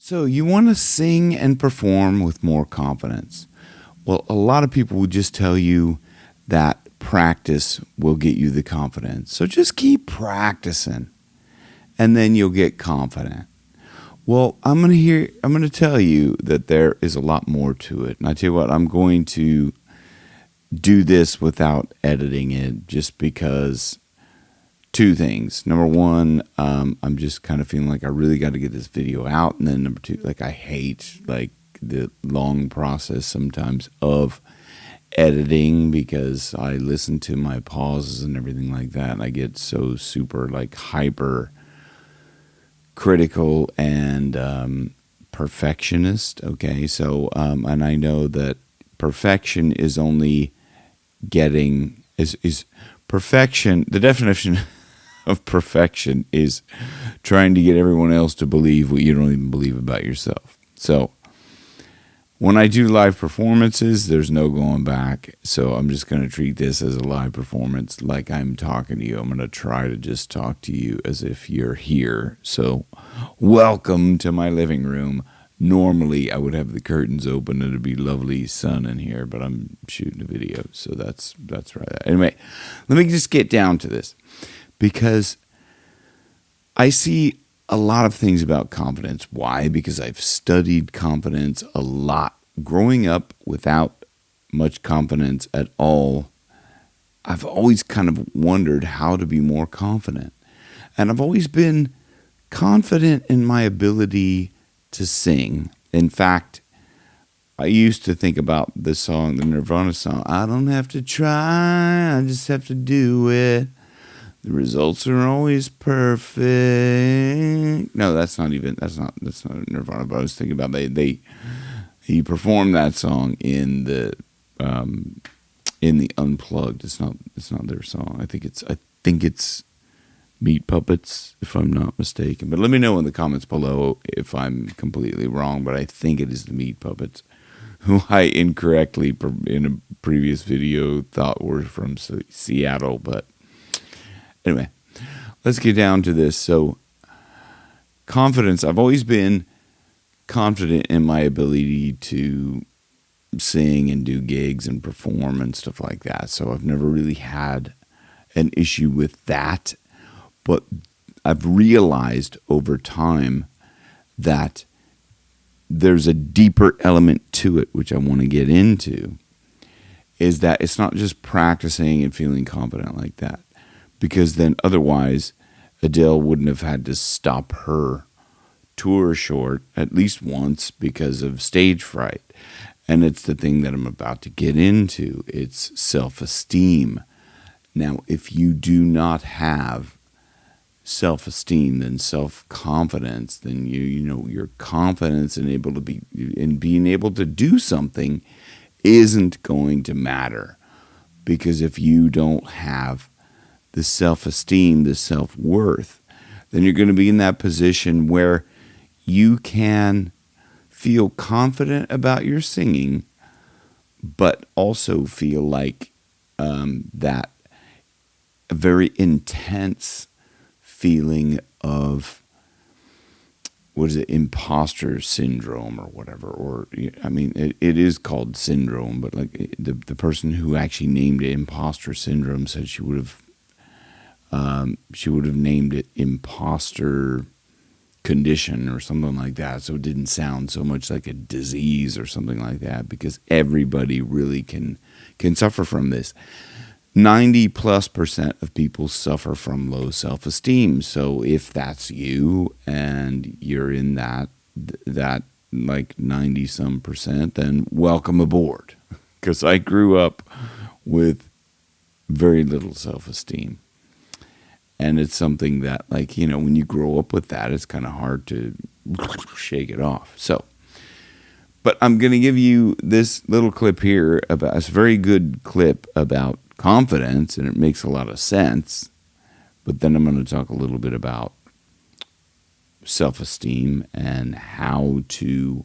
So you want to sing and perform with more confidence. Well, a lot of people would just tell you that practice will get you the confidence. So just keep practicing and then you'll get confident. Well, I'm going to tell you that there is a lot more to it. And I tell you what, I'm going to do this without editing it just because two things. Number one, I'm just kind of feeling like I really got to get this video out. And then number two, like I hate like the long process sometimes of editing because I listen to my pauses and everything like that. And I get so super like hyper critical and perfectionist. Okay. So, and I know that perfection is only getting, is perfection. The definition of perfection is trying to get everyone else to believe what you don't even believe about yourself. So when I do live performances, there's no going back. So I'm just going to treat this as a live performance like I'm talking to you. I'm going to try to just talk to you as if you're here. So welcome to my living room. Normally I would have the curtains open and it'd be lovely sun in here, but I'm shooting a video. So that's right. Anyway, let me just get down to this because I see a lot of things about confidence. Why? Because I've studied confidence a lot. Growing up without much confidence at all, I've always kind of wondered how to be more confident. And I've always been confident in my ability to sing. In fact, I used to think about the song, the Nirvana song, I don't have to try, I just have to do it. The results are always perfect. No, that's not Nirvana. But I was thinking about he performed that song in the Unplugged. It's not their song. I think it's Meat Puppets, if I'm not mistaken. But let me know in the comments below if I'm completely wrong. But I think it is the Meat Puppets, who I incorrectly in a previous video thought were from Seattle, but. Anyway, let's get down to this. So, confidence. I've always been confident in my ability to sing and do gigs and perform and stuff like that. So, I've never really had an issue with that. But I've realized over time that there's a deeper element to it, which I want to get into, is that it's not just practicing and feeling confident like that. Because then otherwise, Adele wouldn't have had to stop her tour short at least once because of stage fright. And it's the thing that I'm about to get into. It's self-esteem. Now, if you do not have self-esteem, then self-confidence, then your confidence in being able to do something isn't going to matter. Because if you don't have the self-esteem, the self-worth, then you're going to be in that position where you can feel confident about your singing, but also feel like that a very intense feeling of, imposter syndrome or whatever. Or, I mean, it is called syndrome, but like the person who actually named it imposter syndrome said she would have named it imposter condition or something like that. So it didn't sound so much like a disease or something like that, because everybody really can suffer from this. 90+% of people suffer from low self-esteem. So if that's you and you're in that like 90-some%, then welcome aboard. Because I grew up with very little self-esteem. And it's something that, like, when you grow up with that, it's kind of hard to shake it off. So, but I'm going to give you this little clip here about, it's a very good clip about confidence, and it makes a lot of sense. But then I'm going to talk a little bit about self-esteem and how to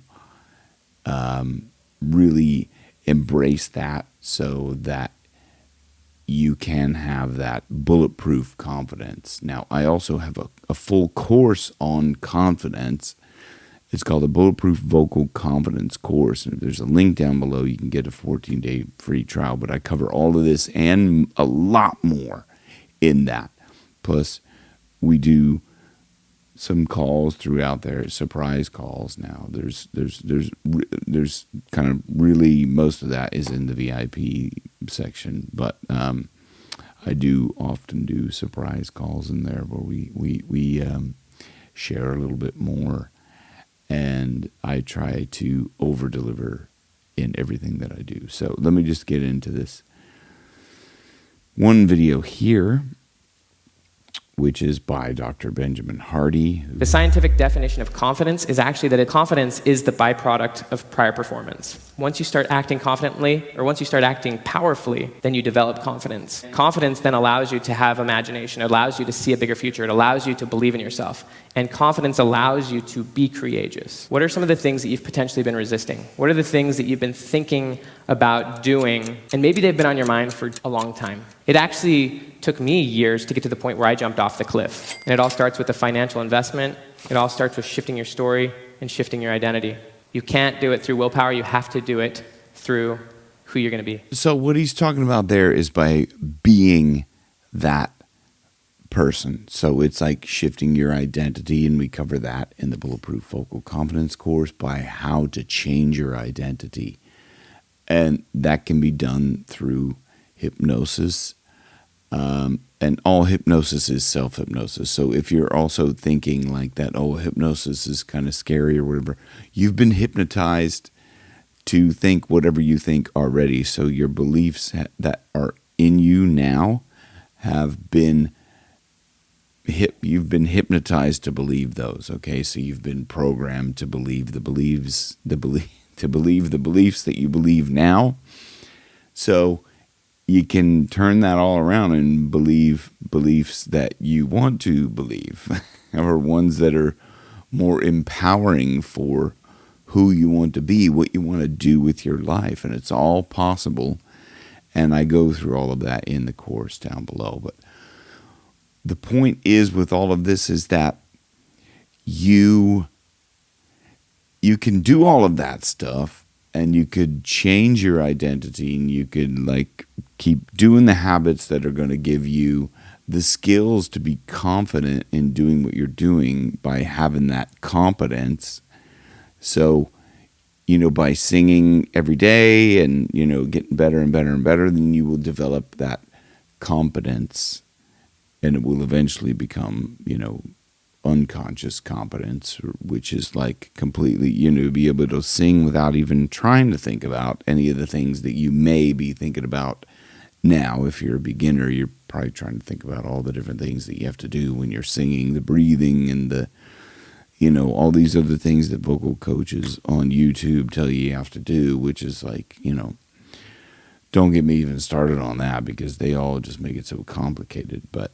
really embrace that so that you can have that bulletproof confidence. Now, I also have a full course on confidence It's called the Bulletproof Vocal Confidence Course. And if there's a link down below, you can get a 14-day free trial. But I cover all of this and a lot more in that. Plus, we do some calls throughout there, surprise calls now. There's kind of really, most of that is in the VIP section, but I do often do surprise calls in there where we share a little bit more, and I try to over deliver in everything that I do. So let me just get into this one video here, which is by Dr. Benjamin Hardy. The scientific definition of confidence is actually that confidence is the byproduct of prior performance. Once you start acting confidently, or once you start acting powerfully, then you develop confidence. Confidence then allows you to have imagination. It allows you to see a bigger future. It allows you to believe in yourself. And confidence allows you to be courageous. What are some of the things that you've potentially been resisting? What are the things that you've been thinking about doing, and maybe they've been on your mind for a long time? It actually took me years to get to the point where I jumped off the cliff. And it all starts with a financial investment. It all starts with shifting your story and shifting your identity. You can't do it through willpower. You have to do it through who you're going to be. So what he's talking about there is by being that person. So it's like shifting your identity, and we cover that in the Bulletproof Vocal Confidence course, by how to change your identity. And that can be done through hypnosis. And all hypnosis is self-hypnosis. So if you're also thinking like that, oh, hypnosis is kind of scary or whatever, you've been hypnotized to think whatever you think already. So your beliefs that are in you now have been you've been hypnotized to believe those. Okay, so you've been programmed to believe the beliefs that you believe now. So you can turn that all around and believe beliefs that you want to believe, or ones that are more empowering for who you want to be, what you want to do with your life. And it's all possible. And I go through all of that in the course down below. But the point is with all of this is that you can do all of that stuff, and you could change your identity, and you could like keep doing the habits that are going to give you the skills to be confident in doing what you're doing by having that competence. So, by singing every day and, getting better and better and better, then you will develop that competence, and it will eventually become, unconscious competence, which is like completely, be able to sing without even trying to think about any of the things that you may be thinking about now. If you're a beginner, you're probably trying to think about all the different things that you have to do when you're singing, the breathing and the, all these other things that vocal coaches on YouTube tell you have to do, which is like, don't get me even started on that, because they all just make it so complicated. But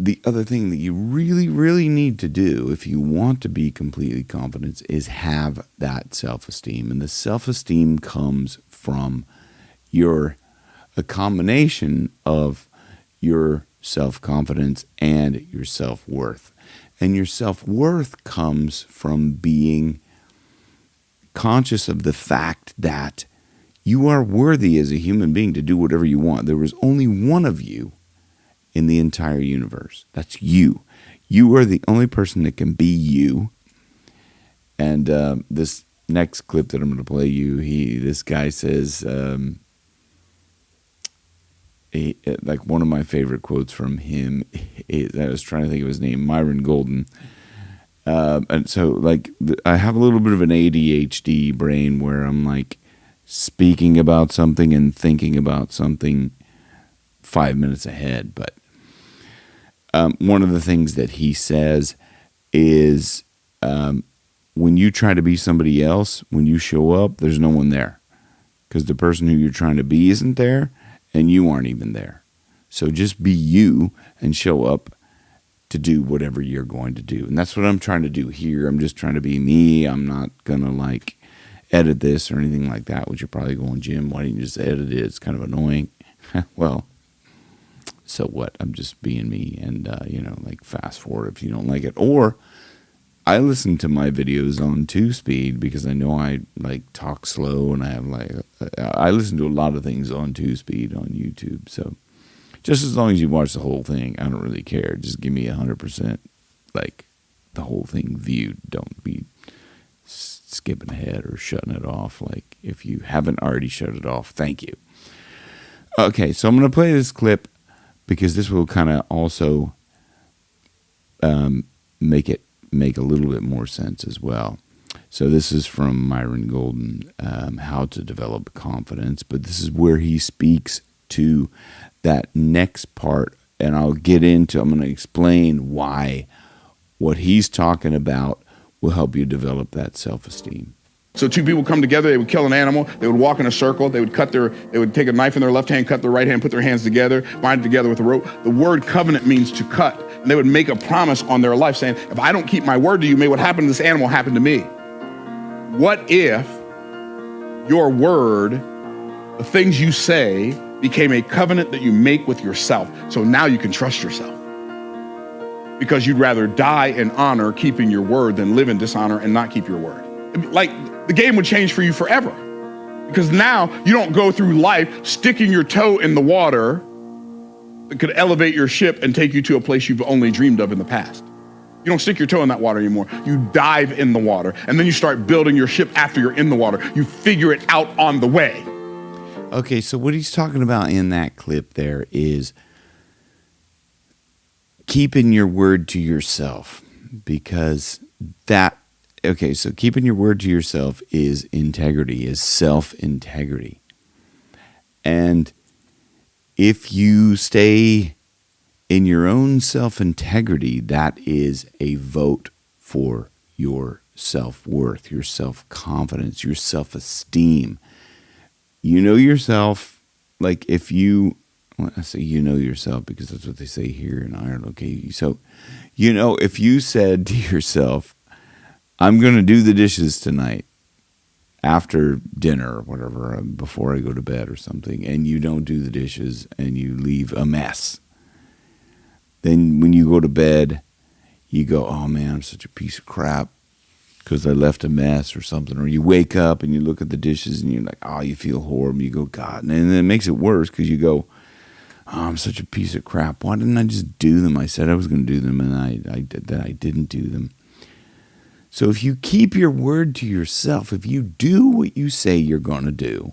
the other thing that you really, really need to do if you want to be completely confident is have that self-esteem. And the self-esteem comes from a combination of your self-confidence and your self-worth. And your self-worth comes from being conscious of the fact that you are worthy as a human being to do whatever you want. There was only one of you in the entire universe. That's you. You are the only person that can be you. And this next clip that I'm going to play you, this guy says, like one of my favorite quotes from him is, I was trying to think of his name, Myron Golden. And so like I have a little bit of an ADHD brain where I'm like speaking about something and thinking about something 5 minutes ahead. But one of the things that he says is when you try to be somebody else, when you show up, there's no one there, because the person who you're trying to be isn't there, and you aren't even there. So just be you and show up to do whatever you're going to do. And that's what I'm trying to do here. I'm just trying to be me. I'm not going to like edit this or anything like that, which you're probably going, Jim, why didn't you just edit it? It's kind of annoying. Well, so what? I'm just being me, and, like fast forward if you don't like it. Or I listen to my videos on 2-speed because I know I like talk slow, and I have I listen to a lot of things on 2-speed on YouTube. So just as long as you watch the whole thing, I don't really care. Just give me 100% like the whole thing viewed. Don't be skipping ahead or shutting it off. Like if you haven't already shut it off, thank you. Okay, so I'm going to play this clip because this will kind of also make a little bit more sense as well. So this is from Myron Golden, How to Develop Confidence, but this is where he speaks to that next part, and I'm going to explain why what he's talking about will help you develop that self-esteem. So two people come together, they would kill an animal, they would walk in a circle, they would take a knife in their left hand, cut their right hand, put their hands together, bind it together with a rope. The word covenant means to cut. And they would make a promise on their life saying, if I don't keep my word to you, may what happened to this animal happen to me. What if your word, the things you say, became a covenant that you make with yourself? So now you can trust yourself. Because you'd rather die in honor keeping your word than live in dishonor and not keep your word. Like, the game would change for you forever. Because now you don't go through life sticking your toe in the water that could elevate your ship and take you to a place you've only dreamed of in the past. You don't stick your toe in that water anymore. You dive in the water, and then you start building your ship after you're in the water. You figure it out on the way. Okay, so what he's talking about in that clip there is keeping your word to yourself, because so keeping your word to yourself is integrity, is self-integrity. And if you stay in your own self-integrity, that is a vote for your self-worth, your self-confidence, your self-esteem. You know yourself, like if you, well, I say you know yourself because that's what they say here in Ireland, okay? So, if you said to yourself, I'm going to do the dishes tonight after dinner or whatever, before I go to bed or something, and you don't do the dishes and you leave a mess. Then when you go to bed, you go, oh man, I'm such a piece of crap because I left a mess or something. Or you wake up and you look at the dishes and you're like, oh, you feel horrible. You go, God. And then it makes it worse because you go, oh, I'm such a piece of crap. Why didn't I just do them? I said I was going to do them, and I didn't do them. So if you keep your word to yourself, if you do what you say you're going to do,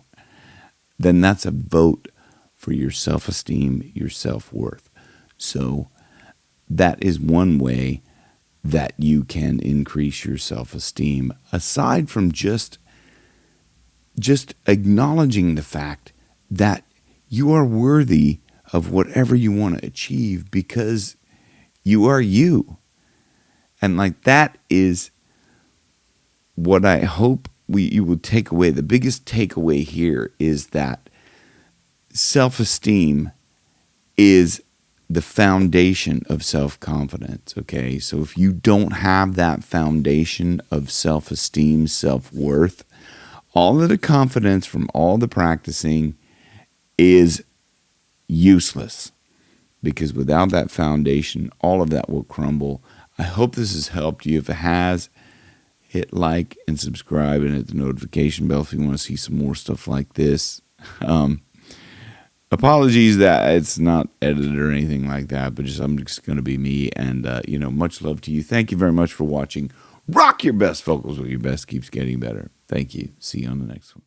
then that's a vote for your self-esteem, your self-worth. So that is one way that you can increase your self-esteem, aside from just acknowledging the fact that you are worthy of whatever you want to achieve because you are you. And like that is what I hope you will take away. The biggest takeaway here is that self-esteem is the foundation of self-confidence, okay? So if you don't have that foundation of self-esteem, self-worth, all of the confidence from all the practicing is useless, because without that foundation, all of that will crumble. I hope this has helped you. If it has, hit like and subscribe and hit the notification bell if you want to see some more stuff like this. Apologies that it's not edited or anything like that, but I'm just going to be me. And, much love to you. Thank you very much for watching. Rock your best vocals with your best keeps getting better. Thank you. See you on the next one.